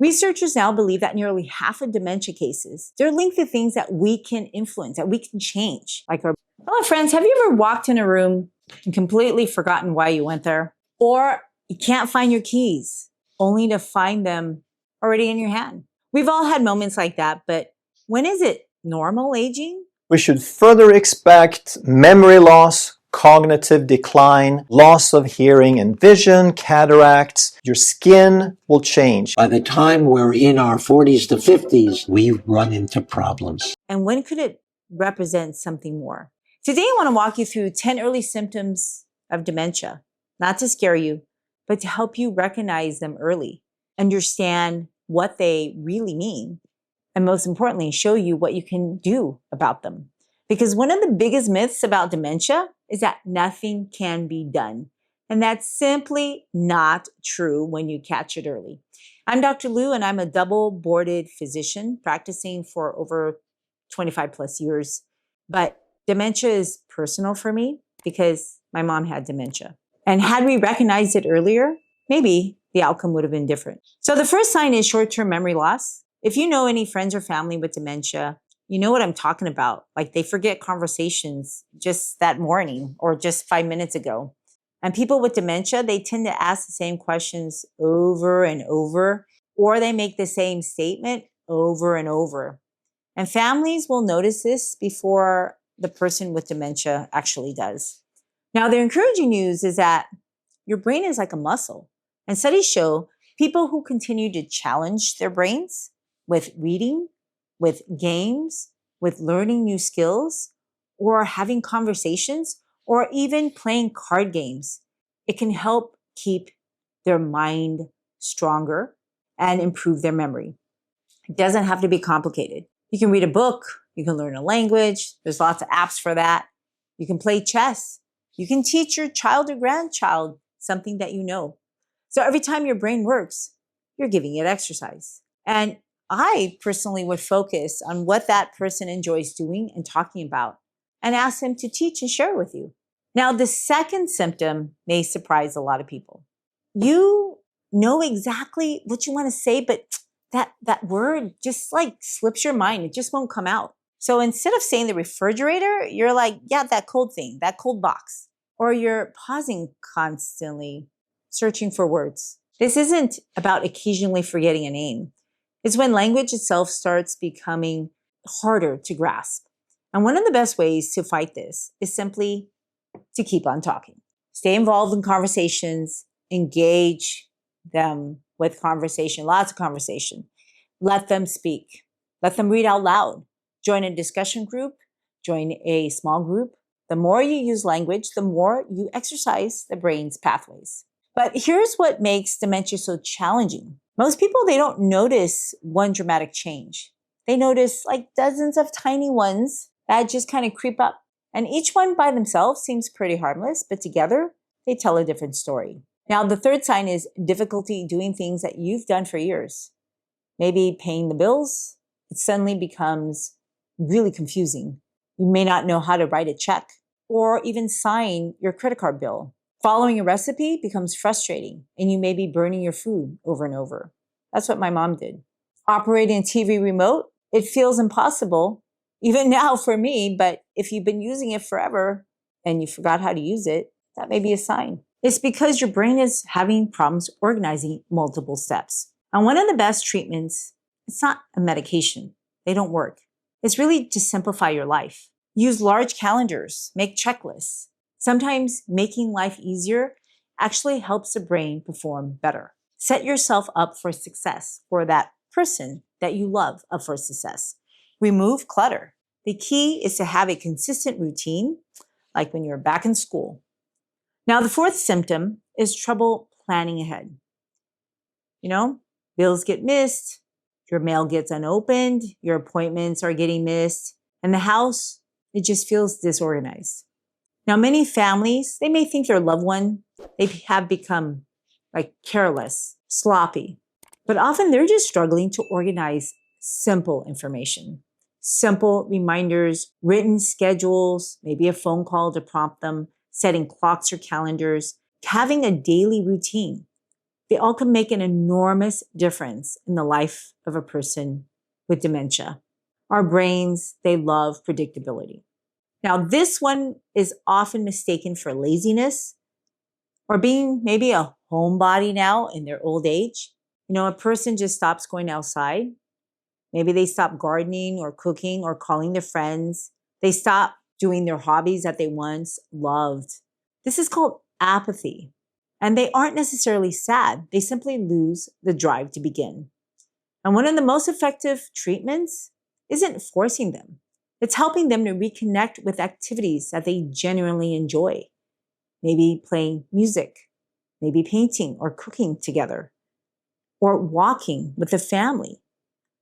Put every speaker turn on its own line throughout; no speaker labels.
Researchers now believe that nearly half of dementia cases, they're linked to things that we can influence, that we can change. Like our Hello, friends, have you ever walked in a room and completely forgotten why you went there? Or you can't find your keys, only to find them already in your hand? We've all had moments like that, but when is it normal aging?
We should further expect memory loss, cognitive decline, loss of hearing and vision, cataracts. Your skin will change.
By the time we're in our 40s to 50s, we run into problems.
And when could it represent something more? Today, I want to walk you through 10 early symptoms of dementia, not to scare you, but to help you recognize them early, understand what they really mean, and most importantly, show you what you can do about them. Because one of the biggest myths about dementia is that nothing can be done. And that's simply not true when you catch it early. I'm Dr. Lou, and I'm a double-boarded physician practicing for over 25 plus years. But dementia is personal for me because my mom had dementia. And had we recognized it earlier, maybe the outcome would have been different. So the first sign is short-term memory loss. If you know any friends or family with dementia, you know what I'm talking about. Like they forget conversations just that morning or just 5 minutes ago. And people with dementia, they tend to ask the same questions over and over, or they make the same statement over and over. And families will notice this before the person with dementia actually does. Now, the encouraging news is that your brain is like a muscle. And studies show people who continue to challenge their brains with reading, with games, with learning new skills, or having conversations, or even playing card games, it can help keep their mind stronger and improve their memory. It doesn't have to be complicated. You can read a book, you can learn a language, there's lots of apps for that. You can play chess. You can teach your child or grandchild something that you know. So every time your brain works, you're giving it exercise. And I personally would focus on what that person enjoys doing and talking about and ask them to teach and share with you. Now, the second symptom may surprise a lot of people. You know exactly what you want to say, but that word just like slips your mind. It just won't come out. So instead of saying the refrigerator, you're like, yeah, that cold thing, that cold box. Or you're pausing constantly, searching for words. This isn't about occasionally forgetting a name. It's when language itself starts becoming harder to grasp. And one of the best ways to fight this is simply to keep on talking. Stay involved in conversations, engage them with conversation, lots of conversation. Let them speak. Let them read out loud. Join a discussion group, join a small group. The more you use language, the more you exercise the brain's pathways. But here's what makes dementia so challenging. Most people, they don't notice one dramatic change. They notice like dozens of tiny ones that just kind of creep up. And each one by themselves seems pretty harmless, but together they tell a different story. Now, the third sign is difficulty doing things that you've done for years. Maybe paying the bills. It suddenly becomes really confusing. You may not know how to write a check or even sign your credit card bill. Following a recipe becomes frustrating, and you may be burning your food over and over. That's what my mom did. Operating a TV remote, it feels impossible, even now for me, but if you've been using it forever and you forgot how to use it, that may be a sign. It's because your brain is having problems organizing multiple steps. And one of the best treatments, it's not a medication. They don't work. It's really to simplify your life. Use large calendars, make checklists. Sometimes making life easier actually helps the brain perform better. Set yourself up for success, for that person that you love up for success. Remove clutter. The key is to have a consistent routine, like when you're back in school. Now, the fourth symptom is trouble planning ahead. You know, bills get missed, your mail gets unopened, your appointments are getting missed, and the house, it just feels disorganized. Now, many families, they may think their loved one, they have become like careless, sloppy, but often they're just struggling to organize simple information, simple reminders, written schedules, maybe a phone call to prompt them, setting clocks or calendars, having a daily routine. They all can make an enormous difference in the life of a person with dementia. Our brains, they love predictability. Now, this one is often mistaken for laziness or being maybe a homebody now in their old age. A person just stops going outside. Maybe they stop gardening or cooking or calling their friends. They stop doing their hobbies that they once loved. This is called apathy. And they aren't necessarily sad. They simply lose the drive to begin. And one of the most effective treatments isn't forcing them. It's helping them to reconnect with activities that they genuinely enjoy. Maybe playing music, maybe painting or cooking together, or walking with the family.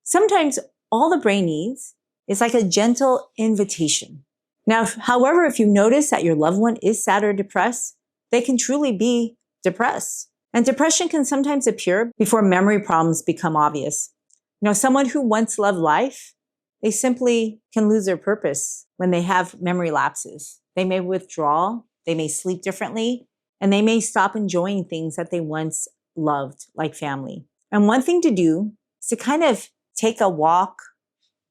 Sometimes all the brain needs is like a gentle invitation. Now, however, if you notice that your loved one is sad or depressed, they can truly be depressed. And depression can sometimes appear before memory problems become obvious. Someone who once loved life, they simply can lose their purpose when they have memory lapses. They may withdraw, they may sleep differently, and they may stop enjoying things that they once loved, like family. And one thing to do is to kind of take a walk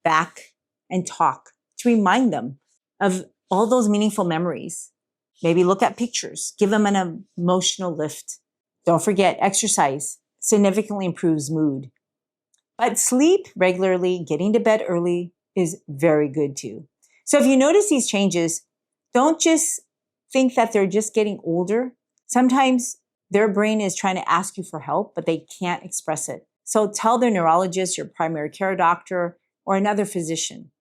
back and talk to remind them of all those meaningful memories. Maybe look at pictures, give them an emotional lift. Don't forget, exercise significantly improves mood. But sleep regularly, getting to bed early is very good too. So if you notice these changes, don't just think that they're just getting older. Sometimes their brain is trying to ask you for help, but they can't express it. So tell their neurologist, your primary care doctor, or another physician,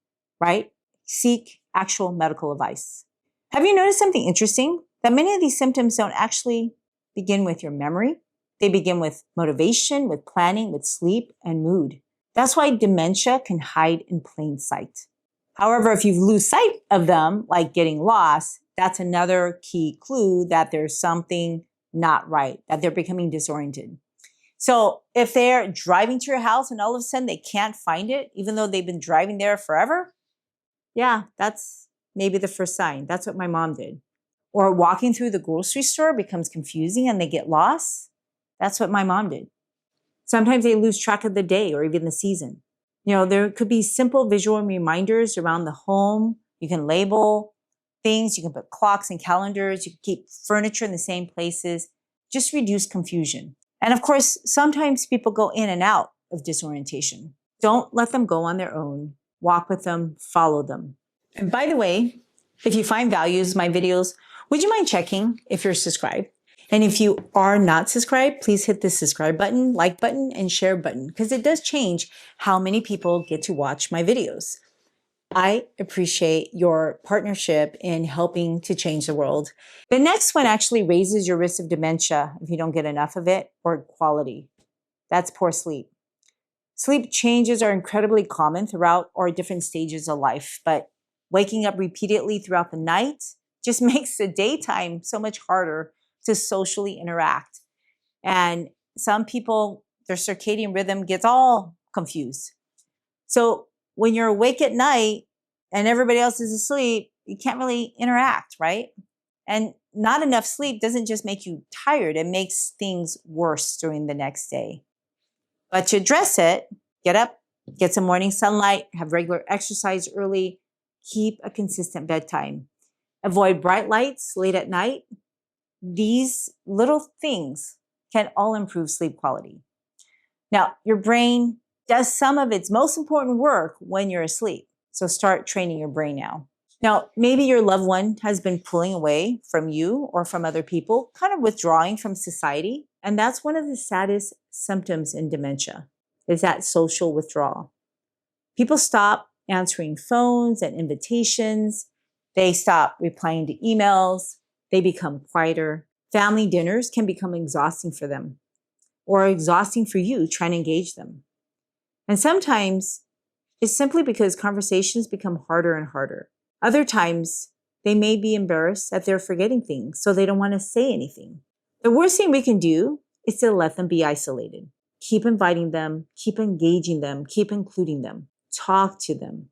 right? Seek actual medical advice. Have you noticed something interesting? That many of these symptoms don't actually begin with your memory. They begin with motivation, with planning, with sleep, and mood. That's why dementia can hide in plain sight. However, if you lose sight of them, like getting lost, that's another key clue that there's something not right, that they're becoming disoriented. So if they're driving to your house and all of a sudden they can't find it, even though they've been driving there forever, yeah, that's maybe the first sign. That's what my mom did. Or walking through the grocery store becomes confusing and they get lost. That's what my mom did. Sometimes they lose track of the day or even the season. There could be simple visual reminders around the home. You can label things. You can put clocks and calendars. You can keep furniture in the same places. Just reduce confusion. And of course, sometimes people go in and out of disorientation. Don't let them go on their own. Walk with them, follow them. And by the way, if you find values in my videos, would you mind checking if you're subscribed? And if you are not subscribed, please hit the subscribe button, like button, and share button, because it does change how many people get to watch my videos. I appreciate your partnership in helping to change the world. The next one actually raises your risk of dementia if you don't get enough of it, or quality. That's poor sleep. Sleep changes are incredibly common throughout our different stages of life, but waking up repeatedly throughout the night just makes the daytime so much harder to socially interact. And some people, their circadian rhythm gets all confused. So when you're awake at night and everybody else is asleep, you can't really interact, right? And not enough sleep doesn't just make you tired, it makes things worse during the next day. But to address it, get up, get some morning sunlight, have regular exercise early, keep a consistent bedtime. Avoid bright lights late at night. These little things can all improve sleep quality. Now, your brain does some of its most important work when you're asleep. So start training your brain now. Now, maybe your loved one has been pulling away from you or from other people, kind of withdrawing from society. And that's one of the saddest symptoms in dementia, is that social withdrawal. People stop answering phones and invitations. They stop replying to emails. They become quieter. Family dinners can become exhausting for them, or exhausting for you trying to engage them. And sometimes it's simply because conversations become harder and harder. Other times, they may be embarrassed that they're forgetting things, so they don't want to say anything. The worst thing we can do is to let them be isolated. Keep inviting them, keep engaging them, keep including them, talk to them.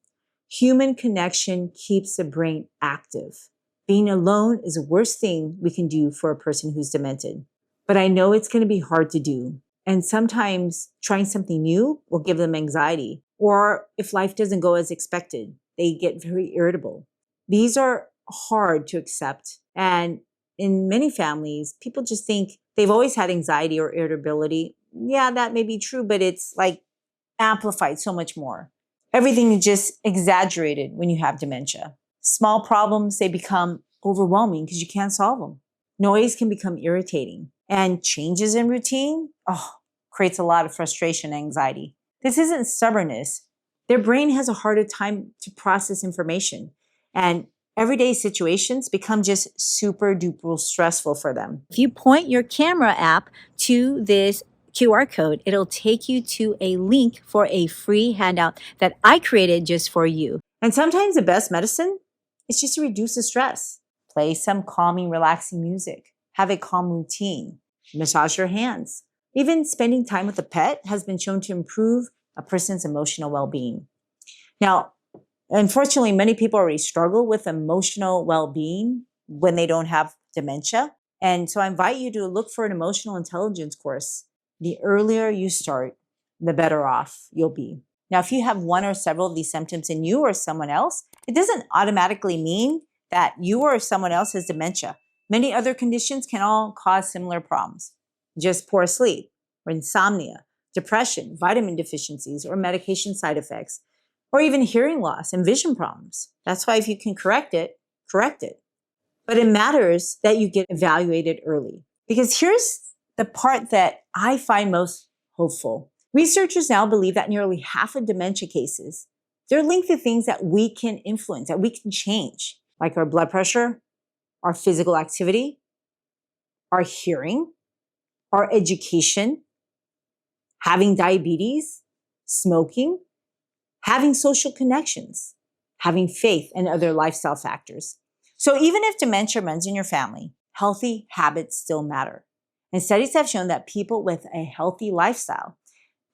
Human connection keeps the brain active. Being alone is the worst thing we can do for a person who's demented. but I know it's going to be hard to do. And sometimes trying something new will give them anxiety. Or if life doesn't go as expected, they get very irritable. These are hard to accept. And in many families, people just think they've always had anxiety or irritability. Yeah, that may be true, but it's like amplified so much more. Everything is just exaggerated when you have dementia. Small problems, they become overwhelming because you can't solve them. Noise can become irritating. And changes in routine, creates a lot of frustration and anxiety. This isn't stubbornness. Their brain has a harder time to process information. And everyday situations become just super duper stressful for them. If you point your camera app to this QR code, it'll take you to a link for a free handout that I created just for you. And sometimes the best medicine is just to reduce the stress. Play some calming, relaxing music. Have a calm routine. Massage your hands. Even spending time with a pet has been shown to improve a person's emotional well-being. Now, unfortunately, many people already struggle with emotional well-being when they don't have dementia. And so I invite you to look for an emotional intelligence course. The earlier you start, the better off you'll be. Now, if you have one or several of these symptoms in you or someone else, it doesn't automatically mean that you or someone else has dementia. Many other conditions can all cause similar problems. Just poor sleep, or insomnia, depression, vitamin deficiencies, or medication side effects, or even hearing loss and vision problems. That's why if you can correct it, correct it. But it matters that you get evaluated early. Because here's the part that I find most hopeful. Researchers now believe that nearly half of dementia cases, they're linked to things that we can influence, that we can change, like our blood pressure, our physical activity, our hearing, our education, having diabetes, smoking, having social connections, having faith, and other lifestyle factors. So even if dementia runs in your family, healthy habits still matter. And studies have shown that people with a healthy lifestyle,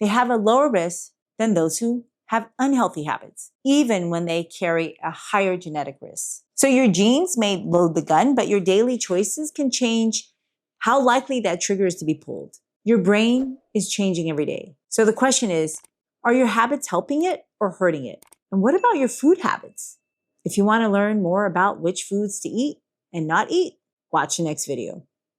they have a lower risk than those who have unhealthy habits, even when they carry a higher genetic risk. So your genes may load the gun, but your daily choices can change how likely that trigger is to be pulled. Your brain is changing every day. So the question is, are your habits helping it or hurting it? And what about your food habits? If you want to learn more about which foods to eat and not eat, watch the next video.